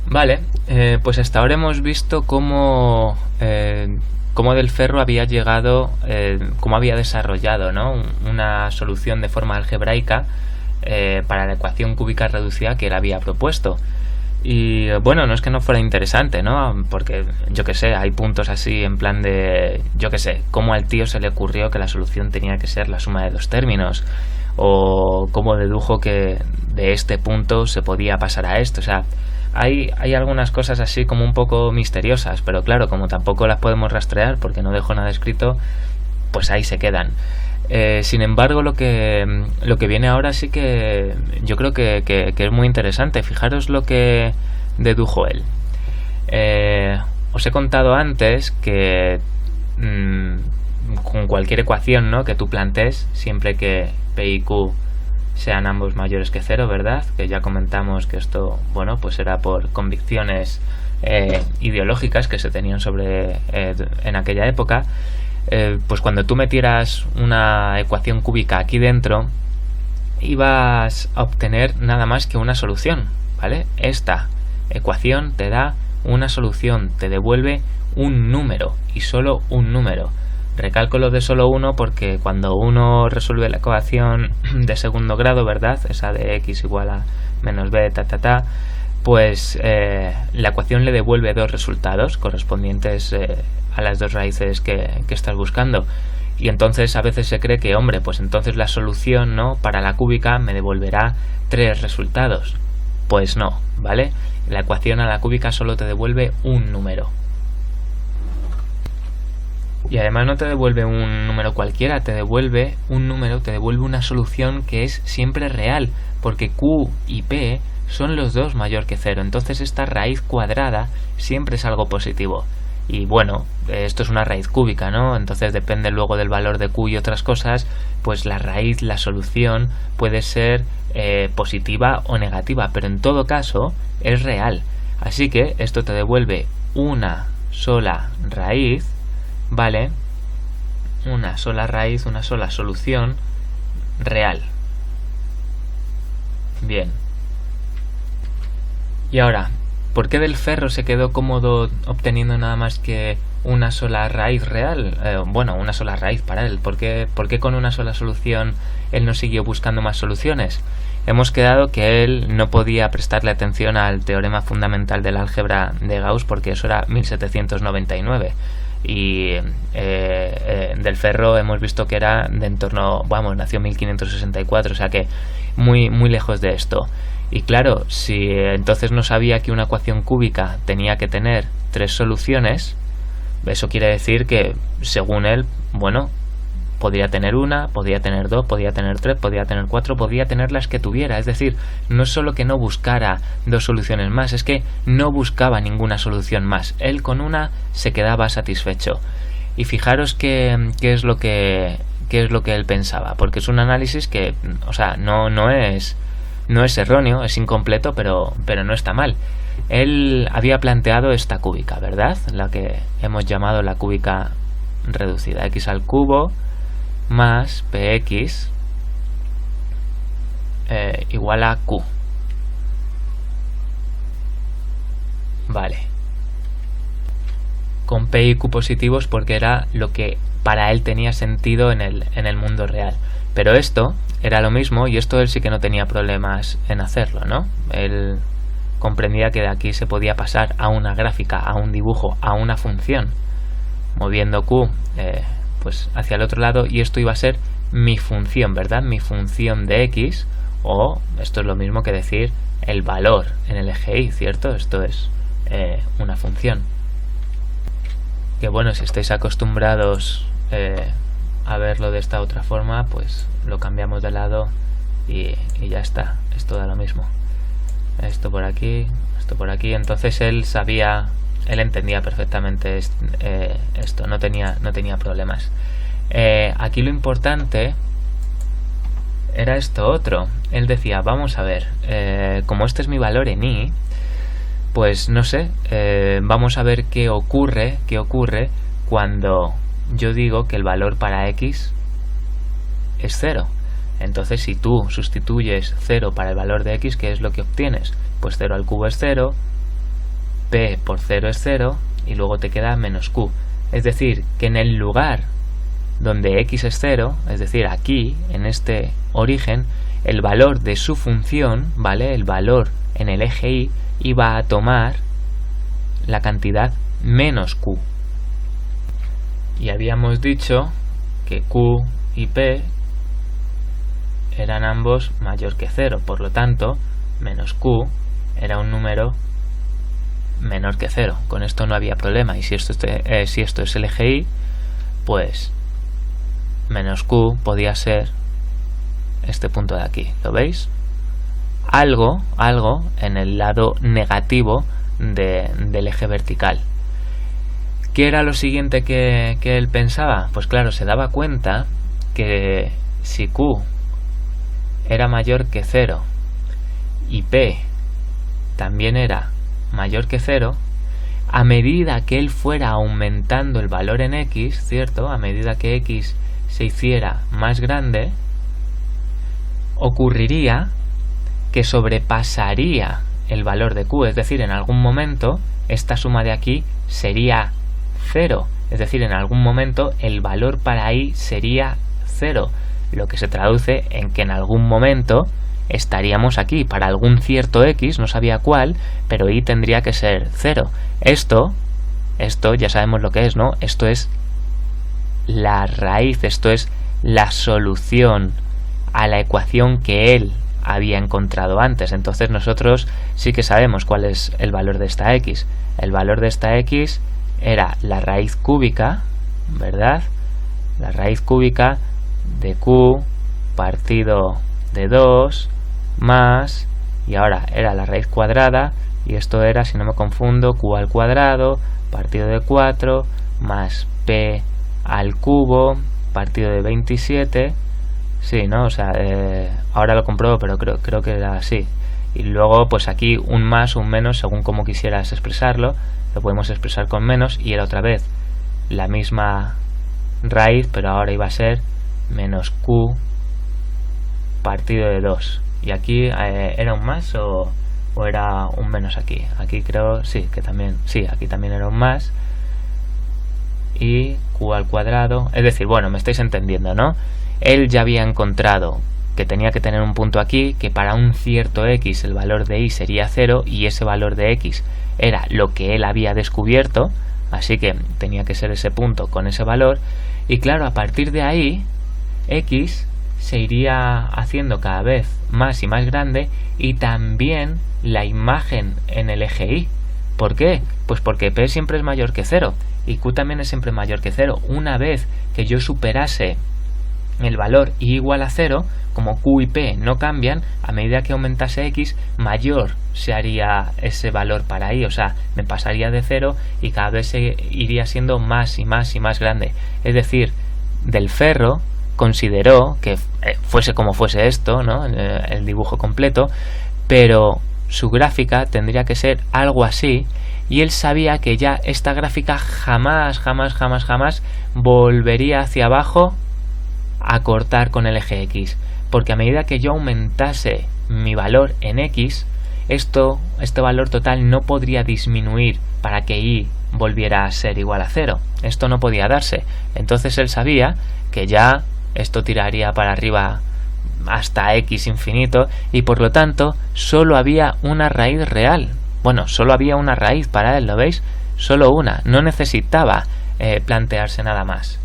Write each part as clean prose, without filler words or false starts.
Vale, pues hasta ahora hemos visto cómo Del Ferro había llegado, cómo había desarrollado, ¿no? Una solución de forma algebraica para la ecuación cúbica reducida que él había propuesto. Y bueno, no es que no fuera interesante, ¿no? Porque yo que sé, hay puntos así en plan de, yo que sé, cómo al tío se le ocurrió que la solución tenía que ser la suma de dos términos, o cómo dedujo que de este punto se podía pasar a esto. O sea, hay algunas cosas así como un poco misteriosas, pero claro, como tampoco las podemos rastrear porque no dejo nada escrito, pues ahí se quedan. Sin embargo, lo que viene ahora sí que yo creo que es muy interesante. Fijaros lo que dedujo él. Os he contado antes que con cualquier ecuación, ¿no?, que tú plantees, siempre que P y Q sean ambos mayores que cero, ¿verdad? Que ya comentamos que esto, bueno, pues era por convicciones ideológicas que se tenían sobre en aquella época. Pues cuando tú metieras una ecuación cúbica aquí dentro, ibas a obtener nada más que una solución, ¿vale? Esta ecuación te da una solución, te devuelve un número y solo un número. Recalco lo de solo uno porque cuando uno resuelve la ecuación de segundo grado, ¿verdad? Esa de x igual a menos b, pues la ecuación le devuelve dos resultados correspondientes a las dos raíces que estás buscando. Y entonces a veces se cree que, hombre, pues entonces la solución, ¿no?, para la cúbica me devolverá tres resultados. Pues no, ¿vale? La ecuación a la cúbica solo te devuelve un número. Y además no te devuelve un número cualquiera, te devuelve un número, te devuelve una solución que es siempre real, porque Q y P son los dos mayor que cero. Entonces esta raíz cuadrada siempre es algo positivo. Y bueno, esto es una raíz cúbica, ¿no? Entonces depende luego del valor de Q y otras cosas, pues la raíz, la solución puede ser positiva o negativa, pero en todo caso es real. Así que esto te devuelve una sola raíz, ¿vale? Una sola raíz, una sola solución real. Bien. Y ahora, ¿por qué Del Ferro se quedó cómodo obteniendo nada más que una sola raíz real? Bueno, una sola raíz para él. ¿Por qué con una sola solución él no siguió buscando más soluciones? Hemos quedado que él no podía prestarle atención al teorema fundamental del álgebra de Gauss porque eso era 1799. Y Del Ferro hemos visto que era de en torno, vamos, nació en 1564, o sea que muy, muy lejos de esto. Y claro, si entonces no sabía que una ecuación cúbica tenía que tener tres soluciones, eso quiere decir que, según él, bueno, podía tener una, podía tener dos, podía tener tres, podía tener cuatro, podía tener las que tuviera. Es decir, no es solo que no buscara dos soluciones más, es que no buscaba ninguna solución más. Él con una se quedaba satisfecho. Y fijaros qué es lo que él pensaba, porque es un análisis que, o sea, no es erróneo, es incompleto, pero no está mal. Él había planteado esta cúbica, ¿verdad? La que hemos llamado la cúbica reducida, x al cubo más px igual a q. Vale. Con p y q positivos porque era lo que para él tenía sentido en el mundo real. Pero esto era lo mismo y esto él sí que no tenía problemas en hacerlo, ¿no? Él comprendía que de aquí se podía pasar a una gráfica, a un dibujo, a una función, moviendo q pues hacia el otro lado, y esto iba a ser mi función, ¿verdad? Mi función de x, o esto es lo mismo que decir el valor en el eje y, ¿cierto? Esto es una función. Que bueno, si estáis acostumbrados a verlo de esta otra forma, pues lo cambiamos de lado y ya está, es todo lo mismo. Esto por aquí, entonces él entendía perfectamente esto, no tenía problemas. Aquí lo importante era esto otro. Él decía, vamos a ver, como este es mi valor en y, pues no sé, vamos a ver qué ocurre cuando yo digo que el valor para x es 0. Entonces, si tú sustituyes 0 para el valor de x, ¿qué es lo que obtienes? Pues 0 al cubo es 0, P por 0 es 0 y luego te queda menos Q. Es decir, que en el lugar donde X es 0, es decir, aquí, en este origen, el valor de su función, ¿vale? El valor en el eje Y iba a tomar la cantidad menos Q. Y habíamos dicho que Q y P eran ambos mayor que 0, por lo tanto, menos Q era un número menor que 0. Con esto no había problema, y si esto es el eje Y, pues menos Q podía ser este punto de aquí, ¿lo veis? Algo en el lado negativo del eje vertical. ¿Qué era lo siguiente que él pensaba? Pues claro, se daba cuenta que si Q era mayor que 0 y P también era mayor que 0, a medida que él fuera aumentando el valor en X, ¿cierto? A medida que X se hiciera más grande, ocurriría que sobrepasaría el valor de Q, es decir, en algún momento esta suma de aquí sería 0, es decir, en algún momento el valor para Y sería 0, lo que se traduce en que en algún momento estaríamos aquí, para algún cierto X, no sabía cuál, pero Y tendría que ser 0. Esto ya sabemos lo que es, ¿no? Esto es la raíz, esto es la solución a la ecuación que él había encontrado antes. Entonces nosotros sí que sabemos cuál es el valor de esta X. El valor de esta X era la raíz cúbica, ¿verdad? La raíz cúbica de Q partido de 2 más, y ahora era la raíz cuadrada, y esto era, si no me confundo, Q al cuadrado partido de 4 más P al cubo partido de 27. Sí, ¿no? O sea, ahora lo compruebo, pero creo que era así. Y luego, pues aquí un más, un menos, según como quisieras expresarlo, lo podemos expresar con menos, y era otra vez la misma raíz, pero ahora iba a ser menos Q partido de 2. Y aquí era un más o era un menos aquí. Aquí creo, sí, que también, sí, aquí también era un más. Y Q al cuadrado, es decir, bueno, me estáis entendiendo, ¿no? Él ya había encontrado que tenía que tener un punto aquí, que para un cierto X el valor de Y sería 0, y ese valor de X era lo que él había descubierto, así que tenía que ser ese punto con ese valor, y claro, a partir de ahí X se iría haciendo cada vez más y más grande, y también la imagen en el eje Y. ¿Por qué? Pues porque P siempre es mayor que 0 y Q también es siempre mayor que 0. Una vez que yo superase el valor Y igual a 0, como Q y P no cambian, a medida que aumentase X, mayor se haría ese valor para Y, o sea, me pasaría de 0 y cada vez se iría siendo más y más y más grande. Es decir, Del Ferro consideró que fuese como fuese esto, ¿no? El dibujo completo, pero su gráfica tendría que ser algo así, y él sabía que ya esta gráfica jamás volvería hacia abajo a cortar con el eje X, porque a medida que yo aumentase mi valor en X, este valor total no podría disminuir para que Y volviera a ser igual a 0. Esto no podía darse. Entonces él sabía que ya esto tiraría para arriba hasta X infinito, y por lo tanto solo había una raíz real. Bueno, solo había una raíz para él, ¿lo veis? Solo una, no necesitaba plantearse nada más.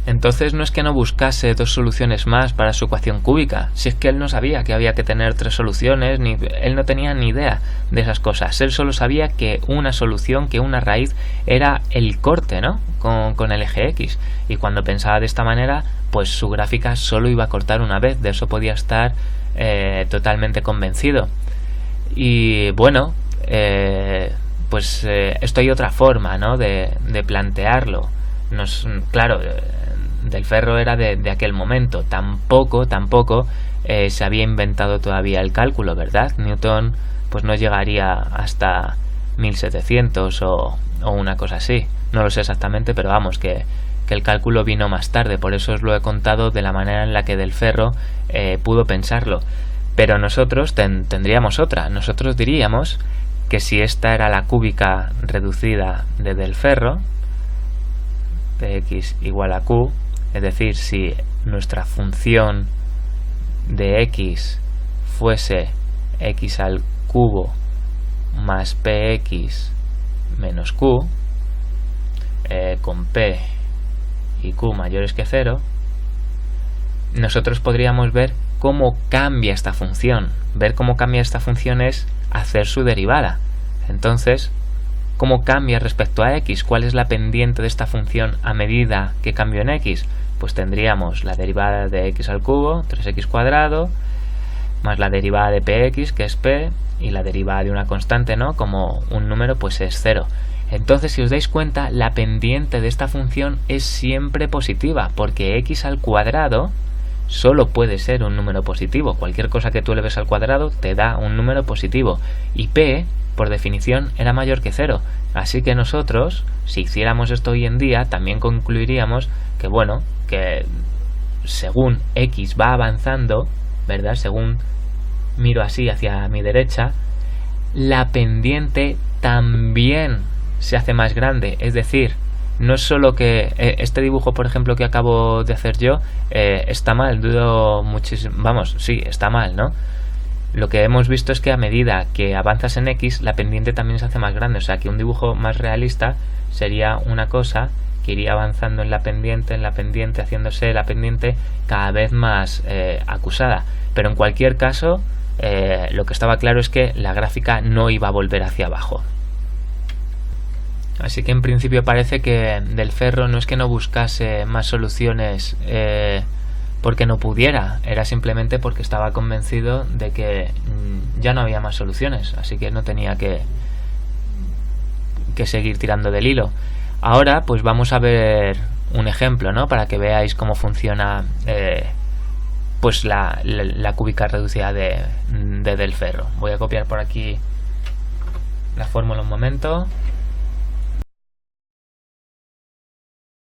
Entonces no es que no buscase dos soluciones más para su ecuación cúbica, si es que él no sabía que había que tener tres soluciones, él no tenía ni idea de esas cosas. Él solo sabía que una solución, que una raíz, era el corte, ¿no? Con el eje X. Y cuando pensaba de esta manera, pues su gráfica solo iba a cortar una vez, de eso podía estar totalmente convencido. Y bueno, pues esto hay otra forma, ¿no? de plantearlo. Claro, Del Ferro era de aquel momento, tampoco se había inventado todavía el cálculo, ¿verdad? Newton pues no llegaría hasta 1700 o una cosa así, no lo sé exactamente, pero vamos, que el cálculo vino más tarde, por eso os lo he contado de la manera en la que Del Ferro pudo pensarlo. Pero nosotros tendríamos otra, nosotros diríamos que si esta era la cúbica reducida de del ferro, px igual a q, es decir, si nuestra función de x fuese x al cubo más px menos q, con p y q mayores que 0, nosotros podríamos ver cómo cambia esta función. Ver cómo cambia esta función es hacer su derivada. Entonces, ¿cómo cambia respecto a x? ¿Cuál es la pendiente de esta función a medida que cambio en x? Pues tendríamos la derivada de x al cubo, 3x cuadrado, más la derivada de px, que es p, y la derivada de una constante, ¿no? Como un número, pues es 0. Entonces, si os dais cuenta, la pendiente de esta función es siempre positiva, porque x al cuadrado solo puede ser un número positivo. Cualquier cosa que tú eleves al cuadrado te da un número positivo. Y p, por definición, era mayor que 0. Así que nosotros, si hiciéramos esto hoy en día, también concluiríamos que, bueno, que según x va avanzando, ¿verdad? Según miro así hacia mi derecha, la pendiente también se hace más grande. Es decir, no es solo que este dibujo, por ejemplo, que acabo de hacer yo, está mal, dudo muchísimo, vamos, sí, está mal, ¿no? Lo que hemos visto es que a medida que avanzas en x, la pendiente también se hace más grande. O sea, que un dibujo más realista sería una cosa que iría avanzando en la pendiente, haciéndose la pendiente cada vez más acusada. Pero en cualquier caso, lo que estaba claro es que la gráfica no iba a volver hacia abajo. Así que en principio parece que del ferro no es que no buscase más soluciones porque no pudiera, era simplemente porque estaba convencido de que ya no había más soluciones, así que no tenía que seguir tirando del hilo. Ahora pues vamos a ver un ejemplo, ¿no? Para que veáis cómo funciona pues la cúbica reducida de del ferro. Voy a copiar por aquí la fórmula un momento.